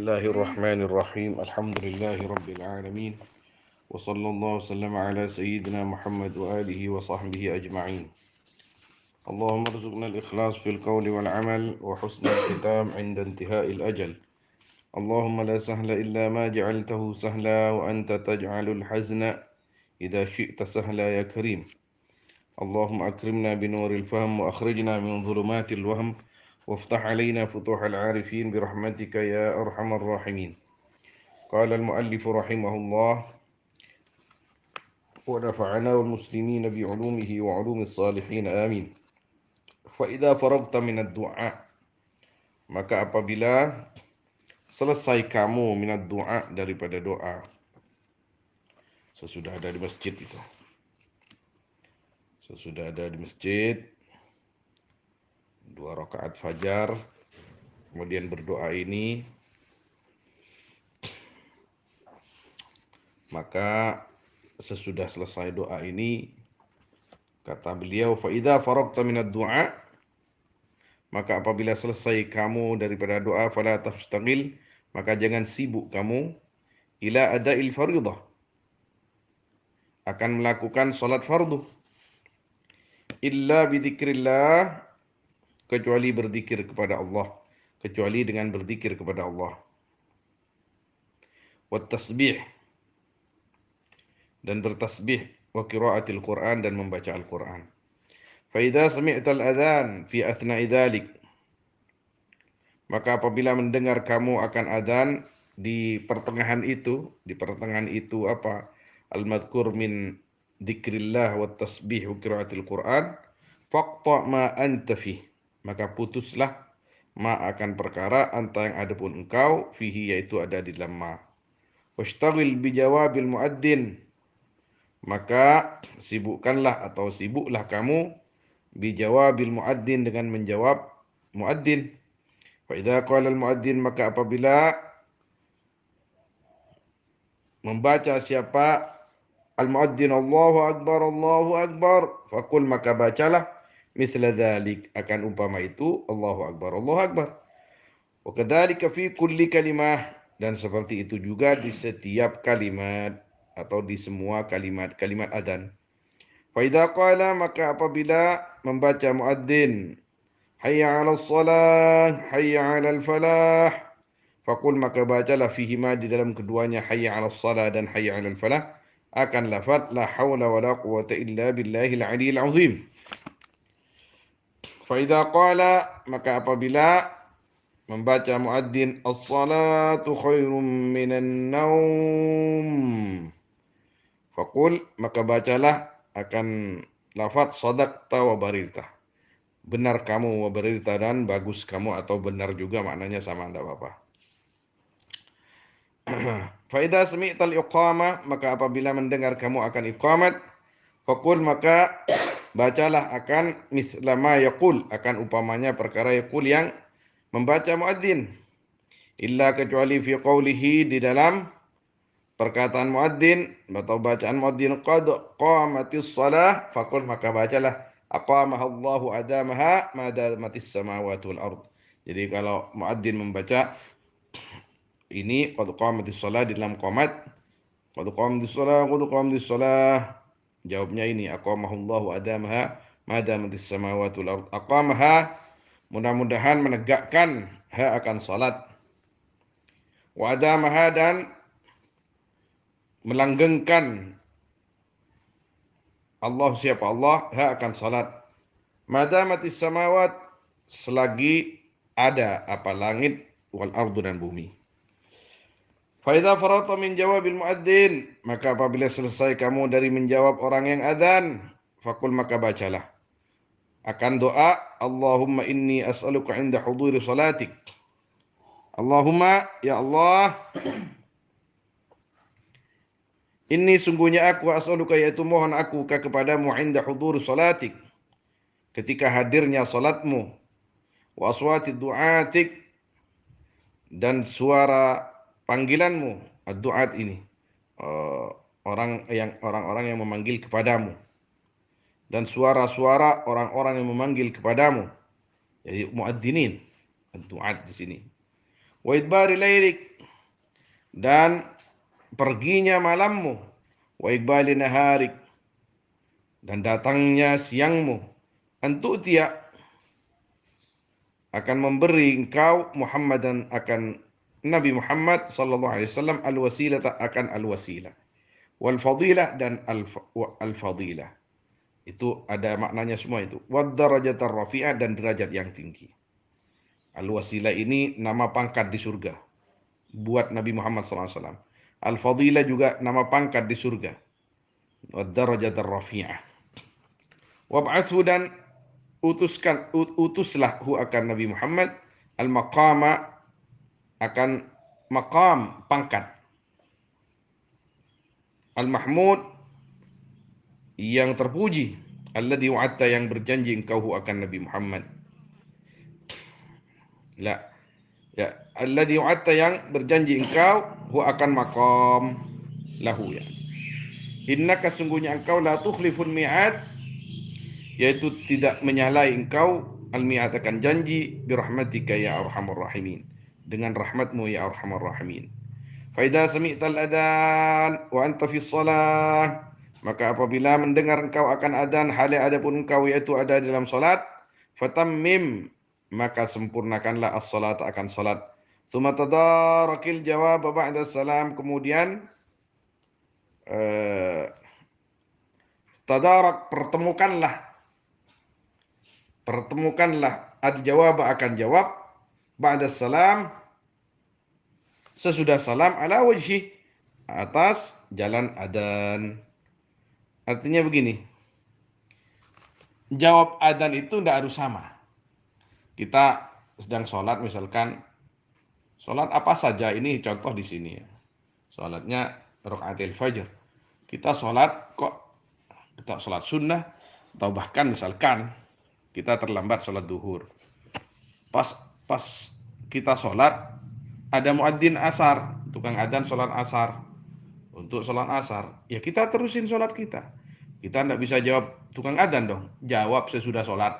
الله الرحمن الرحيم الحمد لله رب العالمين وصلى الله وسلم على سيدنا محمد وآله وصحبه أجمعين اللهم ارزقنا الإخلاص في القول والعمل وحسن الختام عند انتهاء الأجل اللهم لا سهل إلا ما جعلته سهلا وأنت تجعل الحزن إذا شئت سهلا يا كريم اللهم أكرمنا بنور الفهم وأخرجنا من ظلمات الوهم وافتح علينا فتوح العارفين برحمتك يا أرحم الراحمين قال المؤلف رحمه الله ونفعنا والمسلمين بعلومه وعلوم الصالحين آمين فإذا فرغت من الدعاء maka apabila selesai kamu minat doa daripada doa sesudah ada di masjid itu sesudah ada di masjid 2 rakaat fajar kemudian berdoa ini maka sesudah selesai doa ini kata beliau fa idza faragta minad du'a maka apabila selesai kamu daripada doa fala tafstagil maka jangan sibuk kamu ila ada'il fardhah akan melakukan salat fardu illa bidzikrillah kecuali berzikir kepada Allah kecuali dengan berzikir kepada Allah wat tasbih dan bertasbih wa qiraatil Quran dan membaca Al-Quran. Fa idza sami'tal adzan fi athna'i dzalik maka apabila mendengar kamu akan adzan di pertengahan itu apa al-madhkur min dzikrillah wat tasbih wa qiraatil Quran faqta ma anta fi maka putuslah ma akan perkara anta yang ada pun engkau fihi yaitu ada di dalam ma washtagil bi jawabil muadzin maka sibukkanlah atau sibuklah kamu bijawabil muadzin dengan menjawab muadzin. Fa idza qala al muadzin maka apabila membaca siapa al muadzin Allahu akbar faqul maka bacalah mithla dzalik akan umpama itu Allahu akbar wa kadzalika fi kulli kalimah dan seperti itu juga di setiap kalimat atau di semua kalimat adzan. Fa idza qala maka apabila membaca muadzin hayya 'alas shalah hayya 'alal falah faqul maka bacalah fihima di dalam keduanya hayya 'alas shalah dan hayya 'alal falah akan lafaz la haula wala quwwata illa billahil 'aliyyil 'azim. Fa idza qala maka apabila membaca muadzin as-salatu khairum minan naum faqul maka bacalah akan lafaz sadaqta wa barirta benar kamu wa barirta dan bagus kamu atau benar juga maknanya sama enggak apa-apa. Fa idza sami'tal iqamah maka apabila mendengar kamu akan iqamat faqul maka bacalah akan mislama yaqul akan upamanya perkara yaqul yang membaca muadzin illa kecuali fi qawlihi di dalam perkataan muadzin atau bacaan muadzin qad qamatis shalah faqul maka bacalah aqamaha Allahu adamaha ma damatis samawati wal ard. Jadi kalau muadzin membaca ini qad qamatis shalah di dalam qamat qad qamatis shalah jawabnya ini aqamaha Allahu adamaha ma damatis samawati wal ard. Aqamaha mudah-mudahan menegakkan ha akan salat wa adamaha dan melanggengkan Allah siapa Allah ha akan salat madamatis samawat selagi ada apa langit wal ardu dan bumi. Fa idza farata min jawabil muadzin maka apabila selesai kamu dari menjawab orang yang adzan faqul maka bacalah akan doa Allahumma inni as'aluka 'inda huduri salatik Allahumma ya Allah inni sungguhnya aku as'aluka yaitu mohon aku kepadamu 'inda huduri salatik ketika hadirnya salatmu wa aswati du'atik dan suara panggilanmu ad-du'at ini orang-orang yang memanggil kepadamu dan suara-suara orang-orang yang memanggil kepadamu jadi muadzinin ad-du'at di sini wa idbari lailik, dan perginya malammu, wa iqbali naharik, dan datangnya siangmu, antu'tiya, akan memberi engkau Muhammadan, akan Nabi Muhammad sallallahu alaihi wasallam, al-wasilata, akan al-wasilah, wal fadilah, dan al-fadilah. Itu ada maknanya semua itu. Wad darajatar rafi'ah, dan derajat yang tinggi. Al-wasilah ini nama pangkat di surga buat Nabi Muhammad SAW. Al-fadilah juga nama pangkat di surga. Wad darajatar rafi'ah. Wab'athu, dan utuslah hu, akan Nabi Muhammad, al-maqama, akan maqam, pangkat, al-mahmud, yang terpuji, alladhi wa'adta, yang berjanji engkau hu, akan Nabi Muhammad. La, ya, alladhi wa'adta, yang berjanji engkau hu, akan maqam lahu, ya. Innaka, sungguhnya engkau, la tukhlifun mi'ad, yaitu tidak menyalahi engkau, al-mi'ad, akan janji, birahmatika ya arhamar rahimin, dengan rahmatmu ya arhamar rahimin. Fa idza sami'tal adzan wa anta fis shalah, maka apabila mendengar engkau akan adzan, hal adapun engkau yaitu ada dalam salat, fatammim, maka sempurnakanlah as-salat, akan salat. Tsumma tadarakil jawab ba'da salam, kemudian tadarak, pertemukanlah al-jawab, akan jawab, ba'da salam, sesudah salam, ala wajhi, atas jalan adzan. Artinya begini, jawab adzan itu tidak harus sama. Kita sedang sholat, misalkan sholat apa saja, ini contoh di sini ya. Sholatnya rakaatil fajr. Kita sholat sunnah, atau bahkan misalkan kita terlambat sholat duhur. Pas kita sholat, ada muadzin asar, tukang adzan sholat asar. Untuk sholat asar, ya kita terusin sholat kita. Kita tidak bisa jawab tukang adzan dong. Jawab sesudah sholat.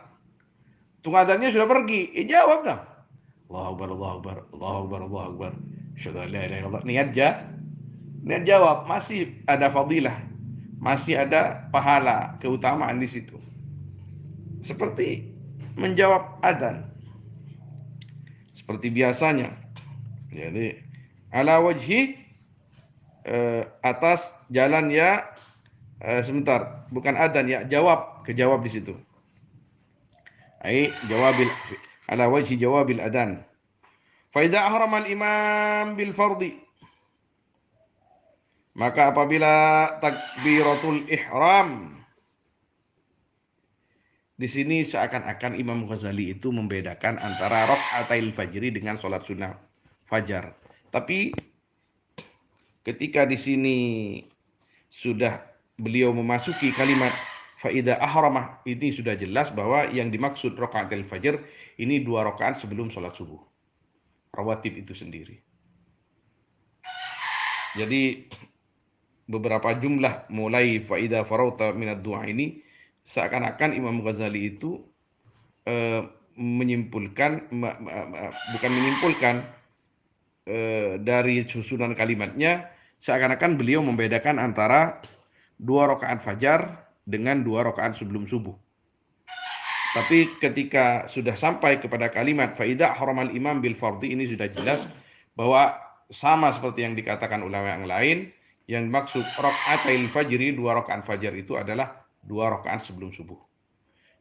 Tukang adzannya sudah pergi, jawab dong. Allahu Akbar, Allahu Akbar, Allahu Akbar, Allahu Akbar. Asyhadu an la ilaha illallah. Niat jawab, masih ada fadilah, masih ada pahala, keutamaan di situ. Seperti menjawab adzan, seperti biasanya. Jadi ala wajhi, atas jalan, ya, sebentar, bukan adzan ya, kejawab di situ. Ai jawabil, ala wajhi jawabil adzan. Fa idza ahrama al-imam bil fardhi, maka apabila takbiratul ihram, di sini seakan-akan Imam Ghazali itu membedakan antara rakaatil fajri dengan sholat sunnah fajar. Tapi ketika di sini sudah beliau memasuki kalimat faida ahramah, ini sudah jelas bahwa yang dimaksud rakaatil fajr ini 2 rakaat sebelum sholat subuh, rawatib itu sendiri. Jadi beberapa jumlah mulai faida farauta minad du'a ini seakan-akan Imam Ghazali itu dari susunan kalimatnya, seakan-akan beliau membedakan antara 2 rakaat fajar dengan 2 rakaat sebelum subuh. Tapi ketika sudah sampai kepada kalimat faida haramal imam bil fardhi, ini sudah jelas bahwa sama seperti yang dikatakan ulama yang lain, yang maksud rakaatil fajri, 2 rakaat fajar itu adalah 2 rakaat sebelum subuh.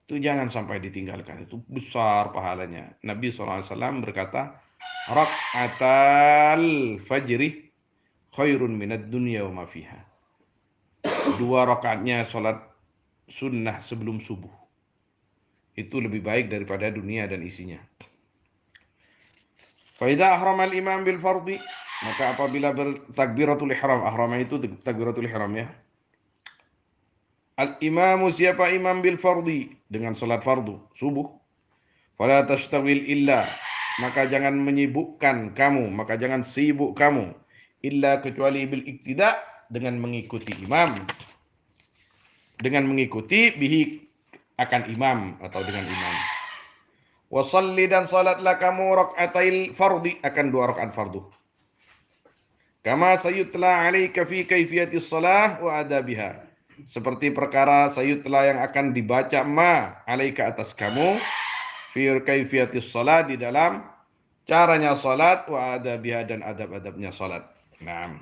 Itu jangan sampai ditinggalkan, itu besar pahalanya. Nabi SAW berkata, rakaatal fajri khairun minad dunya wa ma fiha. 2 rakaatnya sholat sunnah sebelum subuh itu lebih baik daripada dunia dan isinya. Fa idza ahrama al-imam bil fardhi, maka apabila bertakbiratul ihram, ahramnya itu takbiratul ihram ya. Al-imamu, siapa imam, bil fardhi, dengan salat fardu subuh, fala tashtawil illa, maka jangan menyibukkan kamu, maka jangan sibuk kamu, illa kecuali bil iktida, dengan mengikuti imam, dengan mengikuti bihi, akan imam atau dengan imam. Wasalli dan salatlah kamu rak'atail fardi, akan 2 rakaat fardu. Kama sayutla alaika fi kaifiyatis salah wa adabiha. Seperti perkara sayutla yang akan dibaca alaika atas kamu fi kaifiyatis salat, di dalam caranya salat, wa adabiha dan adab-adabnya salat. Nah,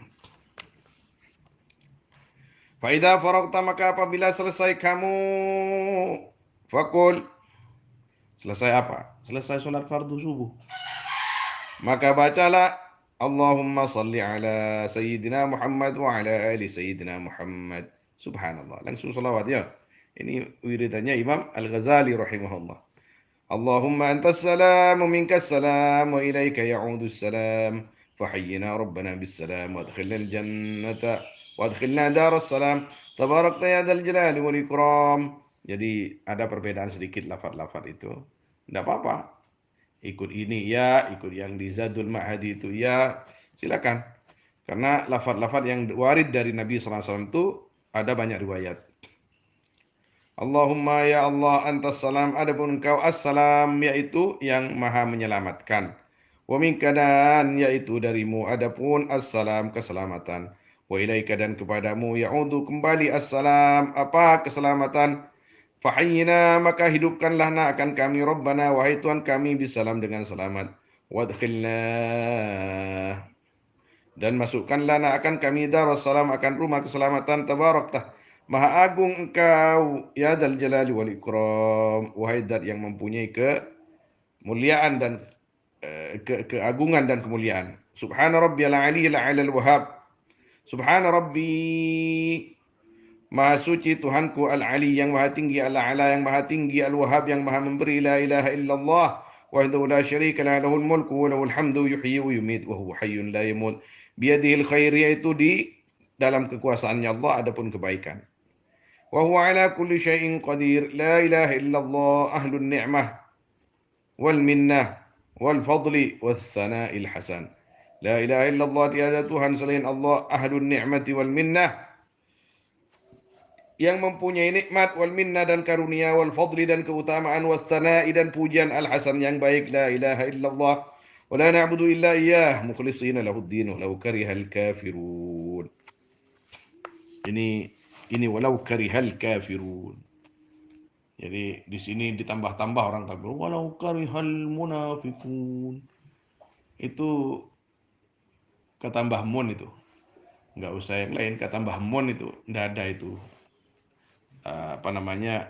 fa idza faragta, maka apabila selesai kamu, fakul, selesai apa? Selesai salat fardu subuh. Maka bacalah Allahumma salli ala Sayyidina Muhammad wa ala ali Sayyidina Muhammad. Subhanallah. Langsung salawat ya. Ini wiridannya Imam Al-Ghazali rahimahullah. Allahumma antas salam wa minkas salam wa ilaika ya'udus salam. Fahayyina rabbana bis salam wa adkhilna al-jannata wa adkhilna daras salam. Tabarakta ya dzal jalali wal ikram. Jadi ada perbedaan sedikit lafaz-lafaz itu. Tidak apa-apa. Ikut ini ya, ikut yang di Zadul Ma'hadi itu ya, silakan. Karena lafaz-lafaz yang warid dari Nabi SAW itu ada banyak riwayat. Allahumma ya Allah antas salam, adapun engkau assalam, yaitu yang maha menyelamatkan. Wa minka, dan yaitu darimu adapun assalam, keselamatan. Wa ilaika, dan kepadamu ya'udu kembali assalam, apa keselamatan. Fahayyina, maka hidupkanlah akan kami Rabbana, wahai Tuhan kami, bisalam, dengan selamat. Wadkhilna, dan masukkanlah akan kami darussalam, akan rumah keselamatan. Tabaraktah, maha agung engkau ya dzal jalali wal ikram, wahai zat yang mempunyai kemuliaan dan keagungan dan kemuliaan. Subhana rabbiyal aliyil a'lal wahhab. Subhana rabbi, Maha suci Tuhanku, Al-Ali yang maha tinggi, Al-A'la yang maha tinggi, Al-Wahhab yang maha memberi, la ilaha illallah wahdahu la syarika lah, lahul mulku wa lahul hamdu, yuhyi wa yumit wa huwa hayyun la yamut, biyadihil khair, yaitu di dalam kekuasaannya Allah adapun kebaikan. Wa huwa ala kulli syai'in qadir, la ilaha illallah ahlun ni'mah wal minnah wal fadli was sana'il hasan. La ilaha illallah, tiada Tuhan selain Allah, ahlun ni'mati wal minnah, yang mempunyai nikmat, wal minna, dan karunia, wal fadli, dan keutamaan, was sana'i, dan pujian, al hasan, yang baik. La ilaha illallah wa la na'budu illa iyyah mukhlishina lahuddin walau karihal kafirun. Ini walau karihal kafirun. Jadi di sini ditambah-tambah orang kafir, walau karihal munafikun. Itu ketambah mun itu. Enggak usah yang lain, ketambah mun itu. Enggak ada itu.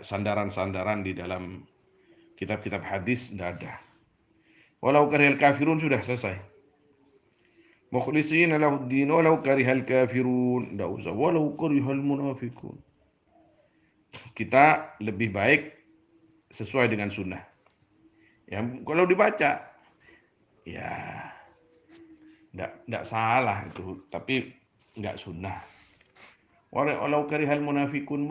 Sandaran-sandaran di dalam kitab-kitab hadis, tidak ada. Walau karihal kafirun, sudah selesai. Mukhlishina lahuddin walau karihal kafirun, tidak usah walau karihal munafikun. Kita lebih baik sesuai dengan sunnah. Ya, kalau dibaca ya tidak salah itu, tapi enggak sunnah. Walau karihal munafikun,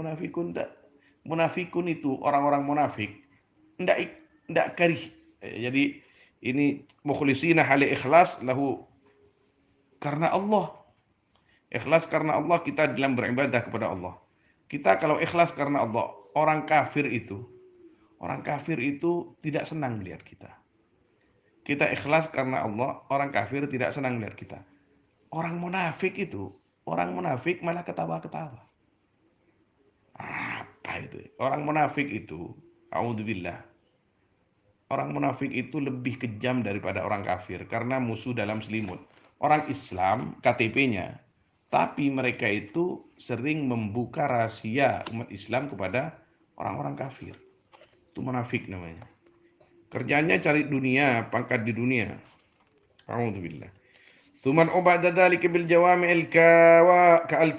munafikun itu orang-orang munafik, ndak karih. Jadi ini mukhlishina hali ikhlas lahu, karena Allah. Ikhlas karena Allah, kita dalam beribadah kepada Allah. Kita kalau ikhlas karena Allah, orang kafir itu tidak senang melihat kita. Kita ikhlas karena Allah, orang kafir tidak senang melihat kita. Orang munafik malah ketawa-ketawa. Apa itu? Orang munafik itu, a'udzubillah. Orang munafik itu lebih kejam daripada orang kafir karena musuh dalam selimut. Orang Islam KTP-nya, tapi mereka itu sering membuka rahasia umat Islam kepada orang-orang kafir. Itu munafik namanya. Kerjanya cari dunia, pangkat di dunia. A'udzubillah. Tuman ubada dzalika bil jawami'il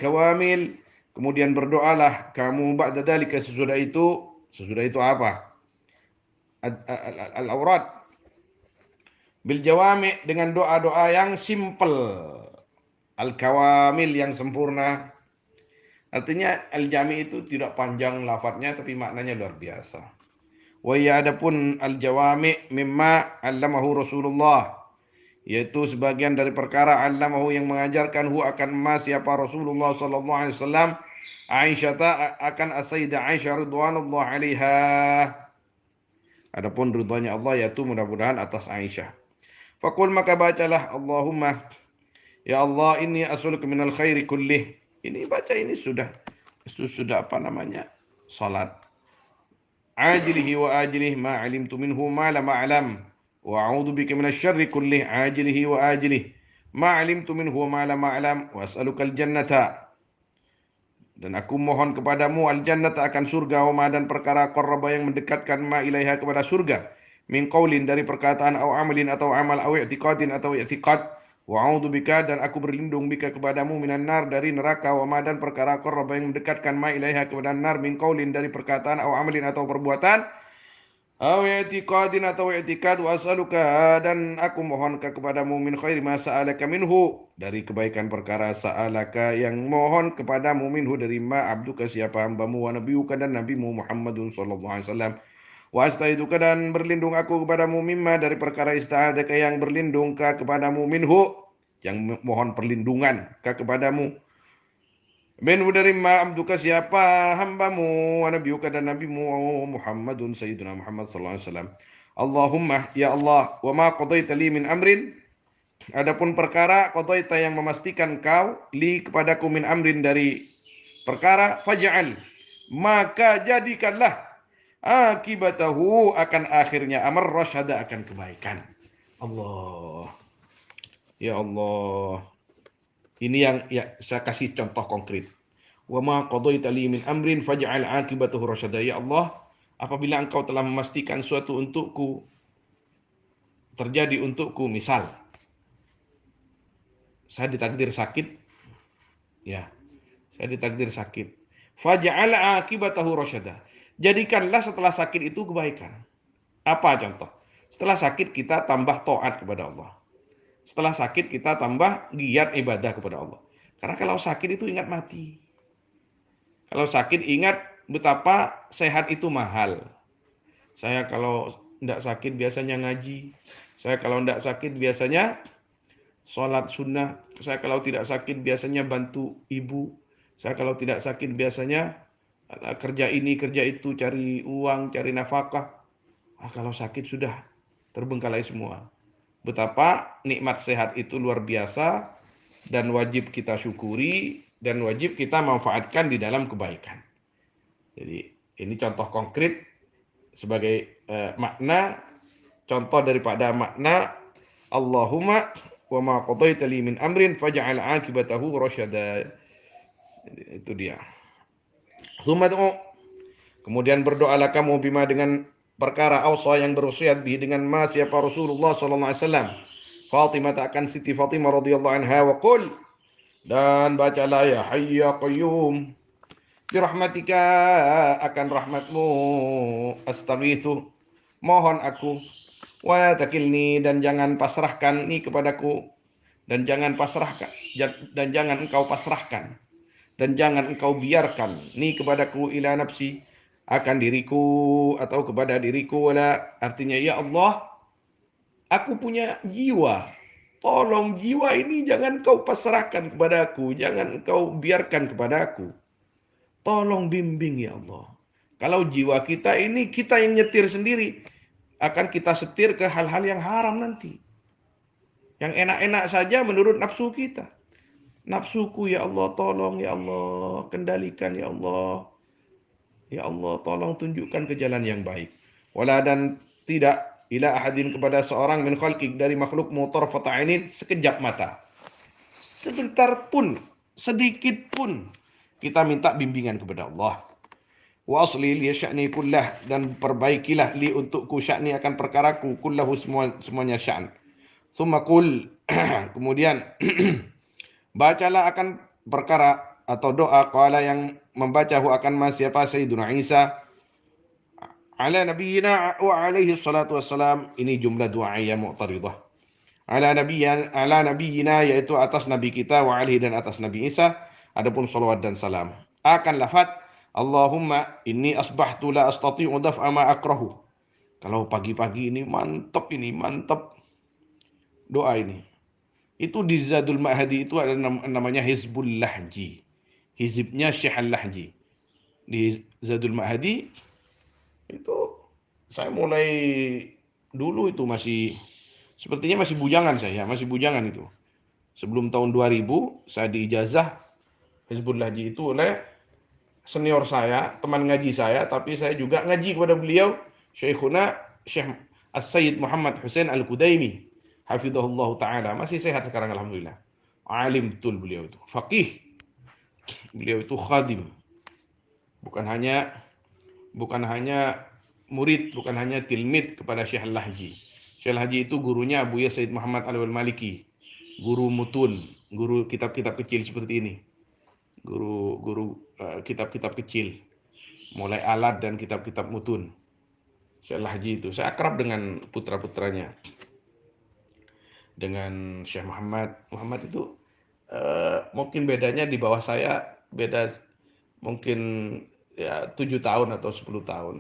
kawamil. Kemudian berdoalah kamu ba'da dzalika, sesudah itu apa? Al-aurat bil jawami', dengan doa-doa yang simple. Al-kawamil, yang sempurna. Artinya al-jami itu tidak panjang lafadznya, tapi maknanya luar biasa. Wa ya, adapun al-jawami' mimma 'allamahu Rasulullah, yaitu sebagian dari perkara allamahu yang mengajarkan akan siapa Rasulullah sallallahu alaihi wasallam, Aisyah akan as-sayyidah Aisyah radhiyallahu alaiha, Adapun ridhonya Allah yaitu mudah-mudahan atas Aisyah. Faqul maka bacalah Allahumma ya Allah inni as'aluka minal khairi kullih. Ini baca ini sudah apa namanya? Salat. Ajilihi wa ajilih ma alimtu minhu ma lam a'lam. Wa a'udzu bika minasy syarri kullih ajilihi wa ajilih ma alimtu minhu ma lam a'lam wa as'aluka al-jannata. Dan aku mohon kepadamu al-jannata akan surga wa ma dan perkara qarraba yang mendekatkan ma ilaiha kepada surga. Min qaulin dari perkataan au amalin atau amal au i'tiqadin atau i'tiqad. Wa a'udzu bika dan aku berlindung bika kepadamu minan nar dari neraka wa ma dan perkara qarraba yang mendekatkan ma ilaiha kepada nar min qaulin dari perkataan au amalin atau perbuatan au i'tiqadin atau i'tikad wa as'aluka dan aku mohon kepadamu min khairi ma sa'alaka minhu dari kebaikan perkara sa'alaka yang mohon kepadamu minhu dari ma abduka siapa hambamu wa nabiyuka dan nabimu Muhammadun sallallahu alaihi wasallam wa astaiduka dan berlindung aku kepadamu mimma dari perkara ista'adaka yang berlindung kepadamu minhu yang mohon perlindungan kepadamu minhu dari ma abduka siapa hambamu wa nabiyuka dan nabimu Muhammadun sayyiduna Muhammad sallallahu alaihi wasallam. Allahumma ya Allah wa ma qadaita li min amrin adapun perkara qadaita yang memastikan kau li kepadaku min amrin dari perkara faj'al maka jadikanlah akibatahu akan akhirnya amar rasyada akan kebaikan. Allah ya Allah ini yang ya saya kasih contoh konkret. Wa ma qadaita li min amrin faj'al aqibatahu rasyada. Ya Allah, apabila Engkau telah memastikan suatu untukku terjadi untukku, misal saya ditakdir sakit, ya. Saya ditakdir sakit. Faj'al aqibatahu rasyada. Jadikanlah setelah sakit itu kebaikan. Apa contoh? Setelah sakit kita tambah taat kepada Allah. Setelah sakit kita tambah giat ibadah kepada Allah. Karena kalau sakit itu ingat mati. Kalau sakit ingat betapa sehat itu mahal. Saya kalau tidak sakit biasanya ngaji. Saya kalau tidak sakit biasanya sholat sunnah. Saya kalau tidak sakit biasanya bantu ibu. Saya kalau tidak sakit biasanya kerja ini, kerja itu, cari uang, cari nafkah. Kalau sakit sudah terbengkalai semua. Betapa nikmat sehat itu luar biasa dan wajib kita syukuri dan wajib kita manfaatkan di dalam kebaikan. Jadi ini contoh konkret sebagai makna contoh daripada makna Allahumma wa ma qadaita li min amrin faj'al aqibatahu rasyada. Itu dia. Kemudian berdoalah kamu bima dengan perkara ausa yang berwasiat bihi dengan ma siapa Rasulullah sallallahu alaihi wasallam. Fatimah akan Siti Fatimah radhiyallahu anha wa qul dan bacalah ya hayy ya qayyum birahmatika akan rahmatmu astaghithu mohon aku wa takilni dan jangan pasrahkan ni kepadaku dan jangan engkau pasrahkan dan jangan engkau biarkan ni kepadaku ila nafsi akan diriku atau kepada diriku wala artinya ya Allah aku punya jiwa. Tolong jiwa ini jangan kau pasrahkan kepadaku. Jangan kau biarkan kepadaku. Tolong bimbing ya Allah. Kalau jiwa kita ini kita yang nyetir sendiri. Akan kita setir ke hal-hal yang haram nanti. Yang enak-enak saja menurut nafsu kita. Nafsuku ya Allah tolong ya Allah. Kendalikan ya Allah. Ya Allah tolong tunjukkan ke jalan yang baik. Wala dan tidak ila ahadin kepada seorang min khalqik dari makhlukmu tarfata ainin sekejap mata. Sebentar pun, sedikit pun kita minta bimbingan kepada Allah. Wa asli li sya'ni kullah dan perbaikilah li untukku sya'ni akan perkaraku kullahu semuanya sya'an. Tsumma qul kemudian bacalah akan perkara atau doa qala yang membacahu akan siapa Sayyiduna Isa ala nabiyyina wa alaihi salatu wassalam ini jumlah doa yang mu'taridah ala nabiyyina yaitu atas nabi kita wa alaihi dan atas nabi Isa adapun salawat dan salam akan lafaz Allahumma inni asbahtu la astati'u daf'a ma akrahu. Kalau pagi-pagi ini mantap doa ini itu di Zadul Ma'hadi itu ada namanya Hizbul Lahji, hizibnya Syekh Al-Lahji di Zadul Ma'hadi itu Saya mulai dulu itu sepertinya masih bujangan saya, masih bujangan itu. Sebelum tahun 2000 saya diijazah Hizbul Haji itu oleh senior saya, teman ngaji saya, tapi saya juga ngaji kepada beliau, Syekhuna Syekh As-Sayyid Muhammad Hussein Al-Qudaimi, hafizahullah taala, masih sehat sekarang alhamdulillah. Alim betul beliau itu, faqih, beliau itu khadim, bukan hanya bukan hanya murid, bukan hanya tilmid kepada Syekh Al-Lahji. Syekh Al-Lahji itu gurunya Abuya Sayyid Muhammad Al-Maliki, guru mutun, guru kitab-kitab kecil seperti ini, guru-guru kitab-kitab kecil, mulai alat dan kitab-kitab mutun. Syekh Al-Lahji itu, saya akrab dengan putra-putranya, dengan Syekh Muhammad. Muhammad itu mungkin bedanya di bawah saya, beda mungkin ya 7 tahun atau 10 tahun.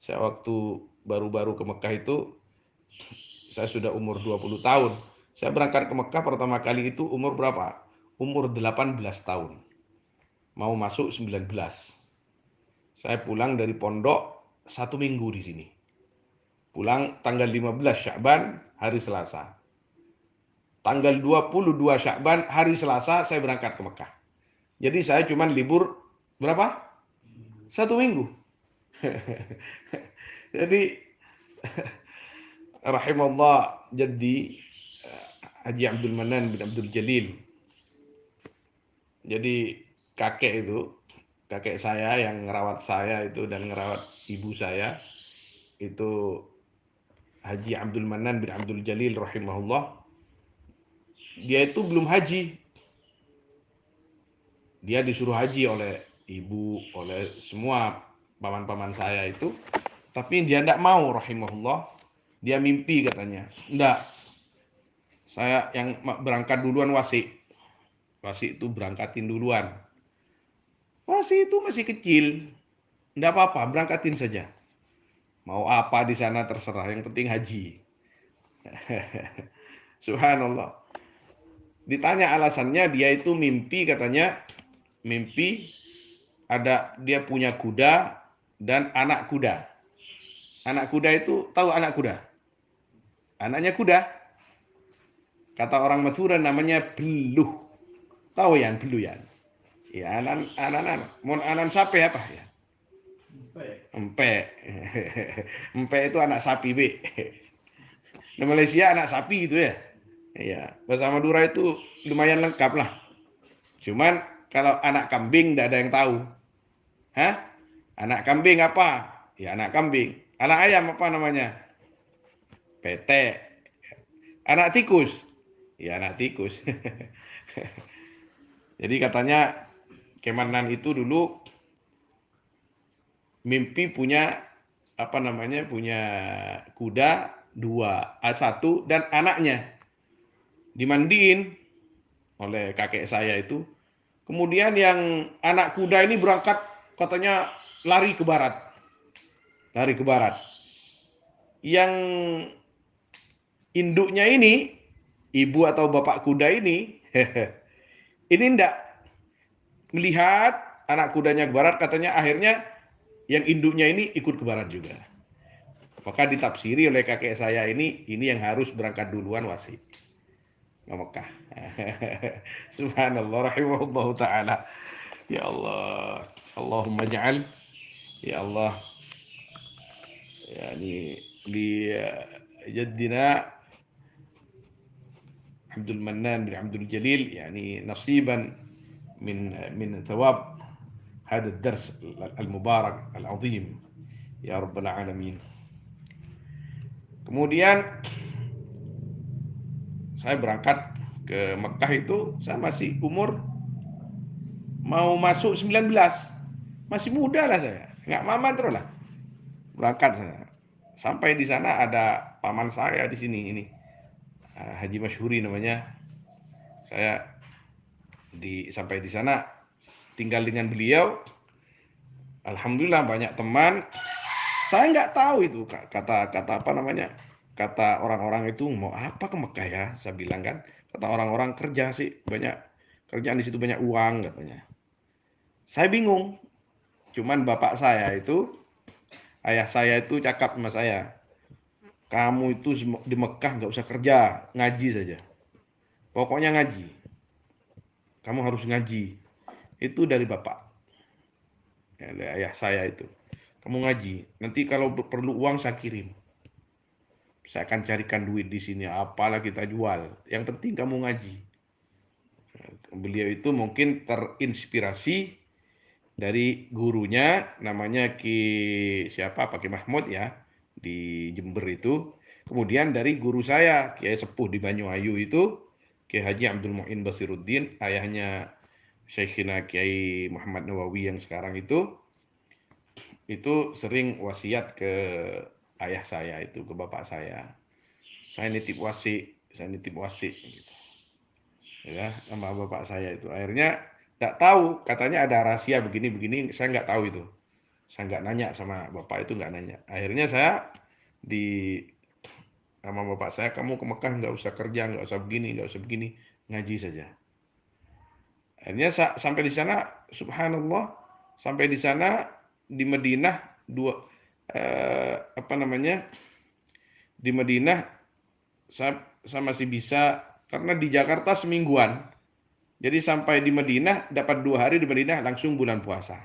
Saya waktu baru-baru ke Mekah itu, saya sudah umur 20 tahun. Saya berangkat ke Mekah pertama kali itu umur berapa? Umur 18 tahun. Mau masuk 19. Saya pulang dari pondok 1 minggu di sini. Pulang tanggal 15 Sya'ban, hari Selasa. Tanggal 22 Sya'ban, hari Selasa, saya berangkat ke Mekah. Jadi saya cuma libur berapa? 1 minggu. Jadi rahimahullah jaddi Haji Abdul Manan bin Abdul Jalil. Jadi kakek saya yang ngerawat saya itu dan ngerawat ibu saya itu Haji Abdul Manan bin Abdul Jalil rahimahullah. Dia itu belum haji. Dia disuruh haji oleh ibu, oleh semua paman-paman saya itu. Tapi dia tidak mau rahimahullah. Dia mimpi katanya. Enggak, saya yang berangkat duluan wasi. Wasi itu berangkatin duluan. Wasi itu masih kecil. Enggak apa-apa, berangkatin saja. Mau apa di sana terserah, yang penting haji. Subhanallah. Ditanya alasannya, dia itu mimpi katanya, mimpi ada dia punya kuda dan anak kuda. Anak kuda itu tahu anak kuda? Anaknya kuda. Kata orang Madura namanya beluh. Tahu ya beluh ya? Ya anan. Mon anan sapi apa ya? Empe. Empe itu anak sapi, Be. Di Malaysia anak sapi gitu ya. Iya, bahasa Madura itu lumayan lengkap lah. Cuman kalau anak kambing tidak ada yang tahu. Hah? Anak kambing apa? Ya anak kambing. Anak ayam apa namanya? Petek. Anak tikus? Ya anak tikus. Jadi katanya Kemanan itu dulu mimpi punya apa namanya? Punya kuda dua, satu dan anaknya dimandiin oleh kakek saya itu. Kemudian yang anak kuda ini berangkat katanya lari ke barat. Lari ke barat. Yang induknya ini, ibu atau bapak kuda ini, ini ndak melihat anak kudanya ke barat, katanya akhirnya yang induknya ini ikut ke barat juga. Maka ditafsiri oleh kakek saya ini yang harus berangkat duluan wasi ke Mekah. Subhanallah rahimahullah ta'ala. Ya Allah, Allahumma ja'al, ya Allah, yani li jaddina عبد المنان بن عبد الجليل يعني نصيبا من ثواب هذا الدرس المبارك العظيم يا رب العالمين. Kemudian saya berangkat ke Mekah itu saya masih umur mau masuk 19. Masih muda lah saya. Enggak mama terus lah. Berangkat saya. Sampai di sana ada paman saya di sini ini. Haji Masyhuri namanya. Saya sampai di sana tinggal dengan beliau. Alhamdulillah banyak teman. Saya nggak tahu itu kata apa namanya, kata orang-orang itu mau apa ke Mekah ya. Saya bilang kan, kata orang-orang kerja sih, banyak kerjaan di situ, banyak uang katanya. Saya bingung. Cuman bapak saya itu Ayah saya itu cakap sama saya, kamu itu di Mekah nggak usah kerja, ngaji saja. Pokoknya ngaji. Kamu harus ngaji. Itu dari bapak, ya, dari ayah saya itu. Kamu ngaji. Nanti kalau perlu uang saya kirim. Saya akan carikan duit di sini. Apalah kita jual. Yang penting kamu ngaji. Beliau itu mungkin terinspirasi dari gurunya, namanya siapa, Pak Ki Mahmud ya, di Jember itu. Kemudian dari guru saya, Kiai Sepuh di Banyuayu itu, Kiai Haji Abdul Muin Basiruddin, ayahnya Syekhina Kiai Muhammad Nawawi yang sekarang itu sering wasiat ke ayah saya itu, ke bapak saya. Saya nitip wasi gitu. Ya, sama bapak saya itu. Akhirnya nggak tahu, katanya ada rahasia begini-begini, saya nggak tahu itu. Saya nggak nanya sama bapak itu, nggak nanya. Akhirnya saya di sama bapak saya, kamu ke Mekah nggak usah kerja, nggak usah begini, ngaji saja. Akhirnya sampai di sana, subhanallah, sampai di sana di Madinah apa namanya, di Madinah saya masih bisa, karena di Jakarta semingguan. Jadi sampai di Madinah dapat 2 hari di Madinah, langsung bulan puasa.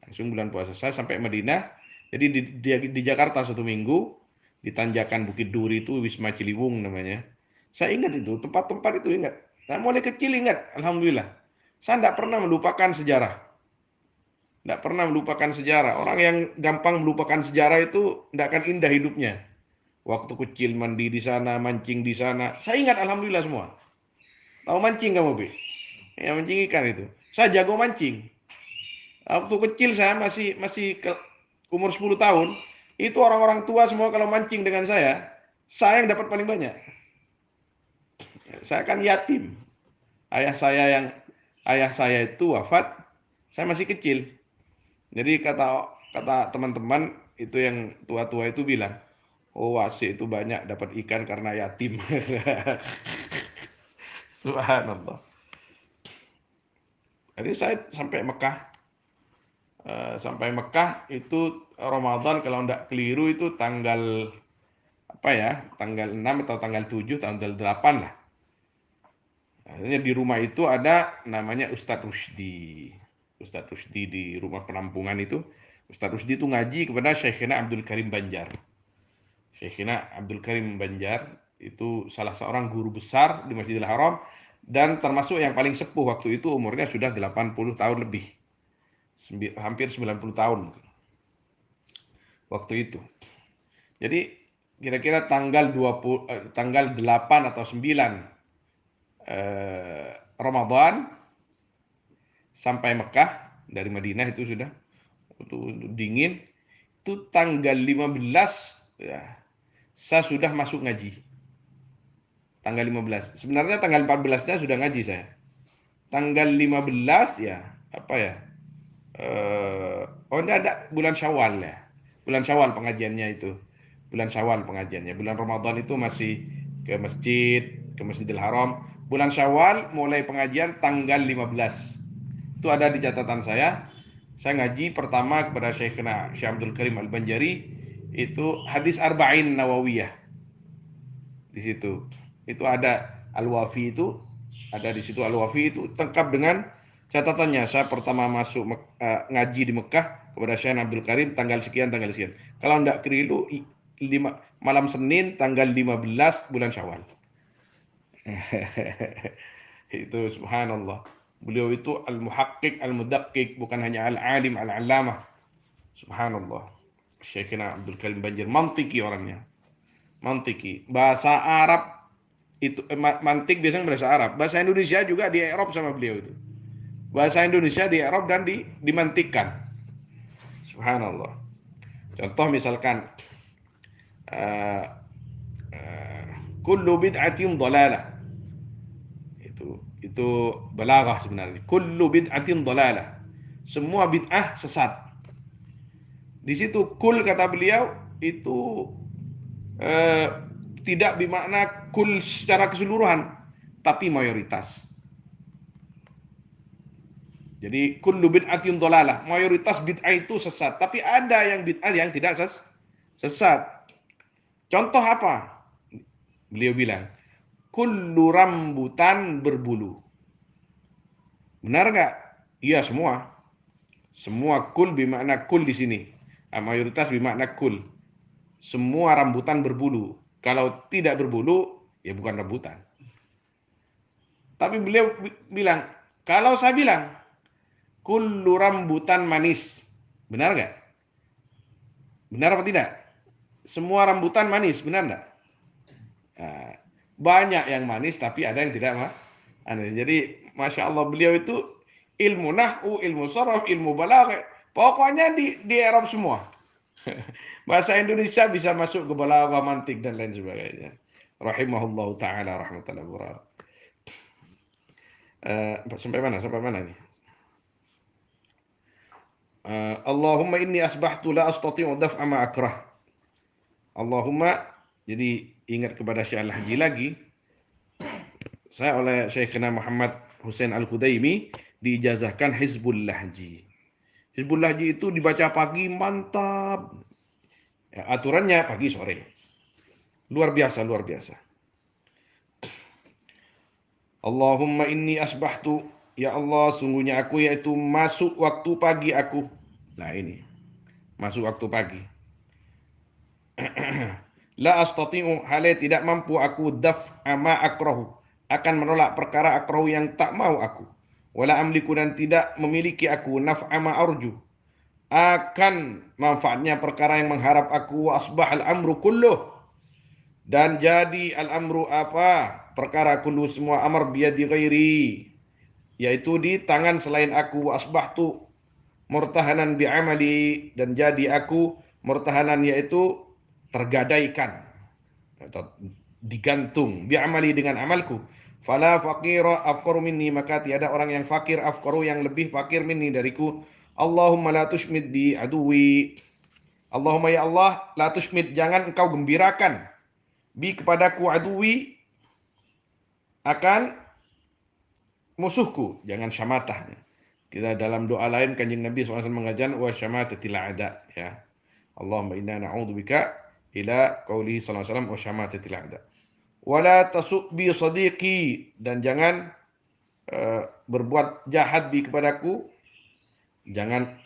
Langsung bulan puasa saya sampai Madinah. Jadi di Jakarta 1 minggu, di tanjakan Bukit Duri itu Wisma Ciliwung namanya. Saya ingat itu, tempat-tempat itu ingat. Nah, mulai kecil ingat, alhamdulillah. Saya tidak pernah melupakan sejarah. Tidak pernah melupakan sejarah. Orang yang gampang melupakan sejarah itu tidak akan indah hidupnya. Waktu kecil mandi di sana, mancing di sana. Saya ingat alhamdulillah semua. Tahu mancing kamu, Bi? Ya, mancing ikan itu. Saya jago mancing. Waktu kecil saya masih umur 10 tahun, itu orang-orang tua semua kalau mancing dengan saya yang dapat paling banyak. Saya kan yatim. Ayah saya yang ayah saya itu wafat, saya masih kecil. Jadi kata kata teman-teman itu yang tua-tua itu bilang, "Oh, Wasi itu banyak dapat ikan karena yatim." Subhanallah. Jadi saya sampai Mekah itu Ramadan kalau enggak keliru itu tanggal apa ya, tanggal 6 atau tanggal 7, tanggal 8 lah. Akhirnya di rumah itu ada namanya Ustadz Rusdi. Ustadz Rusdi di rumah penampungan itu. Ustadz Rusdi itu ngaji kepada Syekhina Abdul Karim Banjar. Syekhina Abdul Karim Banjar itu salah seorang guru besar di Masjidil Haram dan termasuk yang paling sepuh waktu itu, umurnya sudah 80 tahun lebih. Hampir 90 tahun waktu itu. Jadi kira-kira tanggal 8 atau 9 Ramadan sampai Mekah, dari Madinah itu sudah itu dingin, itu tanggal 15 ya, saya sudah masuk ngaji. Tanggal 15. Sebenarnya tanggal 14-nya sudah ngaji saya. Tanggal 15 ya, apa ya? Oh, enggak ada, bulan Syawal ya. Bulan Syawal pengajiannya itu. Bulan Syawal pengajiannya. Bulan Ramadan itu masih ke Masjidil Haram. Bulan Syawal mulai pengajian tanggal 15. Itu ada di catatan saya. Saya ngaji pertama kepada Syekhina Syekh Abdul Karim Al-Banjari itu hadis Arba'in Nawawiyah. Di situ. Itu ada Al-Wafi itu, ada di situ Al-Wafi itu lengkap dengan catatannya. Saya pertama masuk ngaji di Mekah kepada Syekh Abdul Karim tanggal sekian tanggal sekian. Kalau enggak keliru malam Senin tanggal 15 bulan Syawal. Itu subhanallah. Beliau itu al-muhaqqiq al-mudaqqiq, bukan hanya al-alim al-allamah. Subhanallah. Syekhina Abdul Karim Banjir mantiki orangnya. Mantiki. Bahasa Arab itu mantik biasanya bahasa Arab. Bahasa Indonesia juga di Arab sama beliau itu. Bahasa Indonesia di Arab dan dimantikkan. Subhanallah. Contoh misalkan uh, uh, kullu bid'atin dhalalah. Itu balaghah sebenarnya. Kullu bid'atin dhalalah. Semua bid'ah sesat. Di situ kul kata beliau itu eh, tidak bermakna kul secara keseluruhan, tapi mayoritas. Jadi kullu bid'atin dhalalah. Mayoritas bid'ah itu sesat, tapi ada yang bid'ah yang tidak sesat. Contoh apa? Beliau bilang, kullu rambutan berbulu. Benar nggak? Iya semua. Semua kul bermakna kul di sini. Mayoritas bermakna kul. Semua rambutan berbulu. Kalau tidak berbulu, ya bukan rambutan. Tapi beliau bilang, kalau saya bilang, kullu rambutan manis. Benar nggak? Benar apa tidak? Semua rambutan manis, benar nggak? Nah, banyak yang manis, tapi ada yang tidak manis. Jadi, Masya Allah, beliau itu ilmu nahwu, ilmu sorof, ilmu balaghah. Pokoknya di Arab semua. Bahasa Indonesia bisa masuk ke balaghah, mantik, dan lain sebagainya. Rahimahullah ta'ala rahmatullahi wa barakatuh. Sampai mana? Sampai mana nih? Allahumma inni asbahtu la astati'u daf'a ma akrah. Allahumma, jadi ingat kepada Syekh Al-Haji lagi. Saya oleh Syekhina Muhammad Hussein Al-Qudaimi diijazahkan Hizbul Lahji. Hizbul Lahji itu dibaca pagi mantap. Ya, aturannya pagi sore. Luar biasa, luar biasa. Allahumma inni asbahtu, ya Allah sungguhnya aku yaitu masuk waktu pagi aku. Nah ini, masuk waktu pagi. La astati'u, hale tidak mampu aku daf'a ma akrahu, akan menolak perkara akrahu yang tak mau aku. Wala amliku, dan tidak memiliki aku naf'a ma arju, akan manfaatnya perkara yang mengharap aku. Wa asbahal amru kulluh, dan jadi al-amru apa? Perkara kullu, semua amar biyadi ghairi, yaitu di tangan selain aku. Wa asbahtu murtahanan bi'amali, dan jadi aku murtahanan yaitu tergadaikan atau digantung bi'amali dengan amalku. Fala faqira afqaru minni, maka tiada orang yang fakir afqaru yang lebih fakir minni dariku. Allahumma la tushmid bi aduwi, Allahumma ya Allah, la tushmid, jangan engkau gembirakan, bi kepadaku, aduwi akan musuhku, jangan syamatahnya. Kita dalam doa lain Kanjeng Nabi SAW mengajar wa syamatatil a'da, ya. Allahumma inna na'udzubika ila qaulihi sallallahu alaihi wasallam wa syamatatil a'da. Wala tasuk bi sadiqi, dan jangan berbuat jahat bi kepadaku, jangan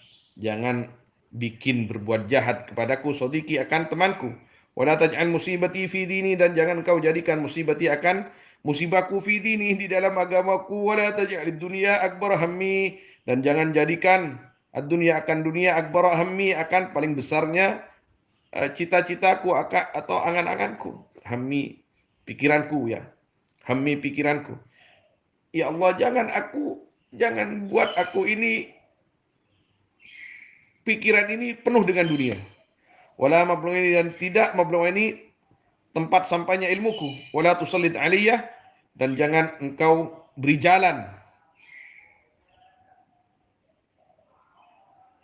bikin berbuat jahat kepadaku, sadiqi akan temanku. Wala taj'al musibati fi dini, dan jangan kau jadikan musibati akan musibahku fi dini, di dalam agamaku. Wala taj'alid dunya akbar hammi, dan jangan jadikan ad-dunya akan dunia akbar hammi, akan paling besarnya cita-citaku atau angan-anganku. Hammi pikiranku, ya. Hammi pikiranku. Ya Allah, jangan buat aku ini, pikiran ini penuh dengan dunia. Wala mablugh ini, dan tidak mablugh ini tempat sampainya ilmuku. Wala tusallid aliyah, dan jangan engkau beri jalan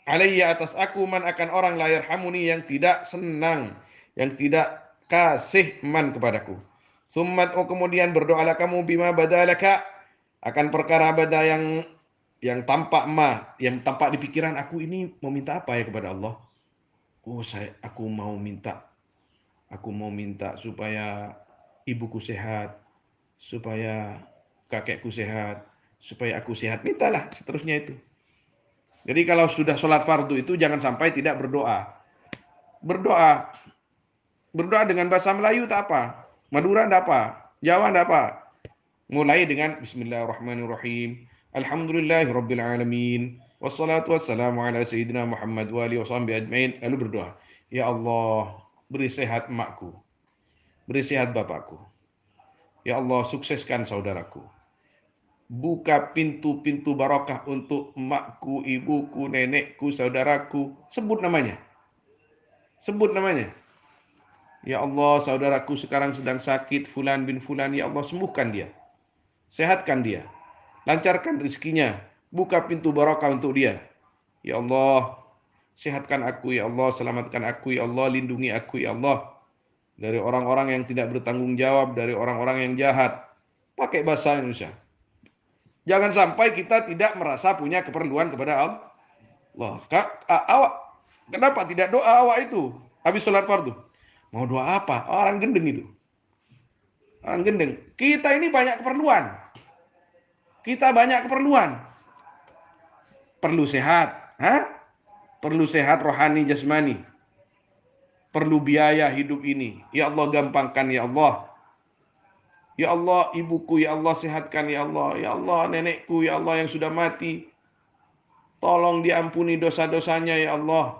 alayya atas aku, man akan orang la yarhamuni, yang tidak senang, yang tidak kasih man kepadaku. Summat, kemudian berdoalah kamu, bima badalaka, akan perkara bada yang tampak yang tampak di pikiran aku ini mau minta apa ya kepada Allah. Aku mau minta supaya ibuku sehat, supaya kakekku sehat, supaya aku sehat. Mintalah seterusnya itu. Jadi kalau sudah sholat fardu itu jangan sampai tidak berdoa. Berdoa dengan bahasa Melayu tak apa, Madura tak apa, Jawa tak apa. Mulai dengan Bismillahirrahmanirrahim. Alhamdulillahirabbil alamin. Wassalatu wassalamu ala sayyidina Muhammad wa alihi washabbihi ajmain. Lalu berdoa, ya Allah, beri sehat emakku, beri sehat bapakku. Ya Allah, sukseskan saudaraku. Buka pintu-pintu barokah untuk emakku, ibuku, nenekku, saudaraku. Sebut namanya. Sebut namanya. Ya Allah, saudaraku sekarang sedang sakit, fulan bin fulan. Ya Allah, sembuhkan dia. Sehatkan dia. Lancarkan rezekinya. Buka pintu barokah untuk dia. Ya Allah, sehatkan aku. Ya Allah, selamatkan aku. Ya Allah, lindungi aku. Ya Allah, dari orang-orang yang tidak bertanggung jawab, dari orang-orang yang jahat. Pakai bahasa Indonesia. Jangan sampai kita tidak merasa punya keperluan kepada Allah. Awak kenapa tidak doa awak itu habis sholat fardu? Mau doa apa? Orang gendeng itu. Orang gendeng. Kita ini banyak keperluan. Kita banyak keperluan. Perlu sehat, perlu sehat rohani jasmani. Perlu biaya hidup ini. Ya Allah gampangkan ya Allah. Ya Allah ibuku, ya Allah sehatkan ya Allah. Ya Allah nenekku, ya Allah yang sudah mati. Tolong diampuni dosa-dosanya ya Allah.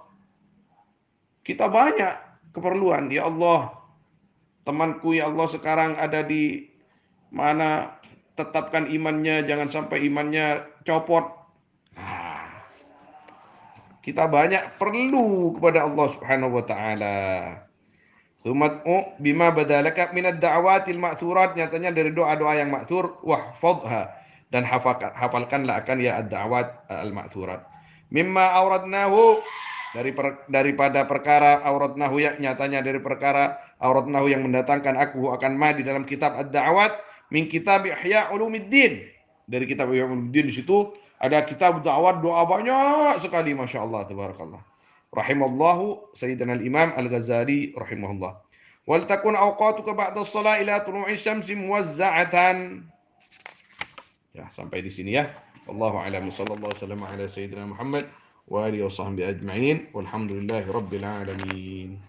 Kita banyak keperluan ya Allah. Temanku ya Allah sekarang ada di mana, tetapkan imannya, jangan sampai imannya copot. Kita banyak perlu kepada Allah Subhanahu wa taala. Sumat'u bima badalaka minad da'watil ma'thurat, nyatanya dari doa-doa yang ma'thur, wahfadha, dan hafalkanlah akan ya ad-da'wat al-ma'thurat. Mimma auradnahu, daripada perkara auradnahu, ya nyatanya dari perkara auradnahu yang mendatangkan aku akan ma di dalam kitab ad-da'wat min kitab Ihya Ulumuddin. Dari kitab Ihya Ulumuddin, di situ ada kitab da'wat, doa banyak sekali, Masya Allah, tabarakallah. Rahimallahu Sayyidina al-Imam Al-Ghazali rahimahullah. Wal takun awqatuka ba'da shalah ila tulu'i syamsi muwazza'atan. Ya, sampai di sini ya. Wallahu a'lam. Sallallahu wasallam ala sayyidina Muhammad wa alihi washabbihi ajma'in. Walhamdulillahi rabbil alamin.